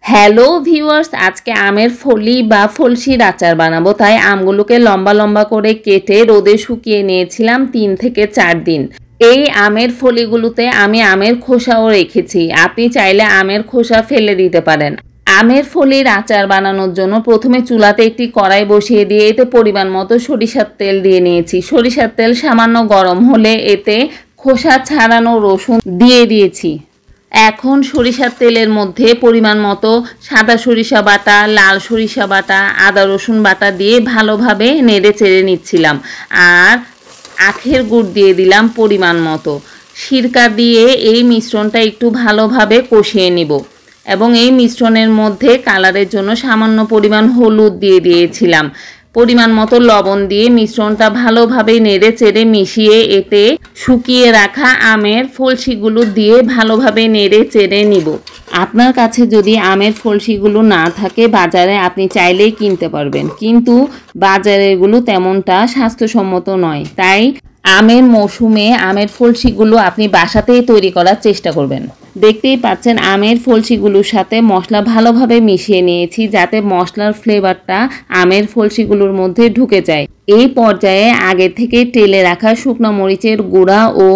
Hello viewers, আজকে আমের ফলি বা ফলসির আচার বানাবো। তাই আমগুলোকে লম্বা লম্বা করে কেটে রোদে শুকিয়ে নিয়েছিলাম 3 থেকে 4 দিন। এই আমের ফলিগুলোতে আমি আমের খোসাও রেখেছি, আপনি চাইলে আমের খোসা ফেলে দিতে পারেন। আমের ফলির আচার বানানোর জন্য প্রথমে চুলাতে একটি কড়াই বসিয়ে দিয়ে এতে পরিমাণ মতো সরিষার তেল দিয়ে নিয়েছি। সরিষার তেল সামান্য গরম হলে এতে খোসা ছাড়ানো রসুন দিয়ে দিয়েছি। এখন সরিষার তেলের মধ্যে পরিমাণ মতো সাদা সরিষা বাটা, লাল সরিষা বাটা, আদা রসুন বাটা দিয়ে ভালোভাবে নেড়ে চেড়ে নিচ্ছিলাম। আর আখের গুড় দিয়ে দিলাম পরিমাণ মতো। সিরকা দিয়ে এই মিশ্রণটা একটু ভালোভাবে কষিয়ে নিব এবং এই মিশ্রণের মধ্যে কালারের জন্য সামান্য পরিমাণ হলুদ দিয়ে দিয়েছিলাম। পরিমাণ মতো লবণ দিয়ে মিশ্রণটা ভালোভাবে নেড়ে চেড়ে মিশিয়ে এতে শুকিয়ে রাখা আমের ফলসিগুলো দিয়ে ভালোভাবে নেড়ে চেড়ে নিব। আপনার কাছে যদি আমের ফলসিগুলো না থাকে বাজারে আপনি চাইলেই কিনতে পারবেন, কিন্তু বাজারেরগুলো তেমনটা স্বাস্থ্যসম্মত নয়। তাই আমের মৌসুমে আমের ফলসিগুলো আপনি বাসাতেই তৈরি করার চেষ্টা করবেন। দেখতেই পাচ্ছেন আমের ফলসিগুলোর সাথে মশলা ভালোভাবে মিশিয়ে নিয়েছি যাতে মশলার ফ্লেভারটা আমের ফলসিগুলোর মধ্যে ঢুকে যায়। এই পর্যায়ে আগে থেকে টেলে রাখা শুকনো মরিচের গুঁড়া ও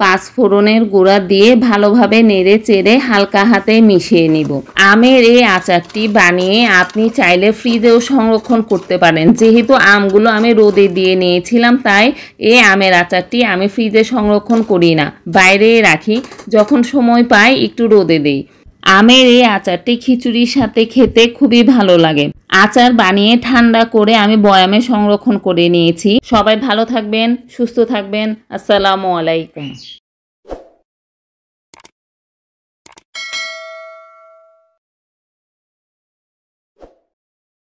পাঁচফোড়নের গুঁড়া দিয়ে ভালোভাবে নেড়ে চেড়ে হালকা হাতে মিশিয়ে নিব। আমের এই আচারটি বানিয়ে আপনি চাইলে ফ্রিজেও সংরক্ষণ করতে পারেন। যেহেতু আমগুলো আমি রোদে দিয়ে নিয়েছিলাম তাই এই আমের আচারটি আমি ফ্রিজে সংরক্ষণ করি না, বাইরে রাখি, যখন সময় পাই একটু রোদে দিই। আমের এই আচারটি খিচুড়ির সাথে খেতে খুবই ভালো লাগে। আচার বানিয়ে ঠান্ডা করে আমি বয়ামে সংরক্ষণ করে নিয়েছি। সবাই ভালো থাকবেন, সুস্থ থাকবেন। আসসালামু আলাইকুম।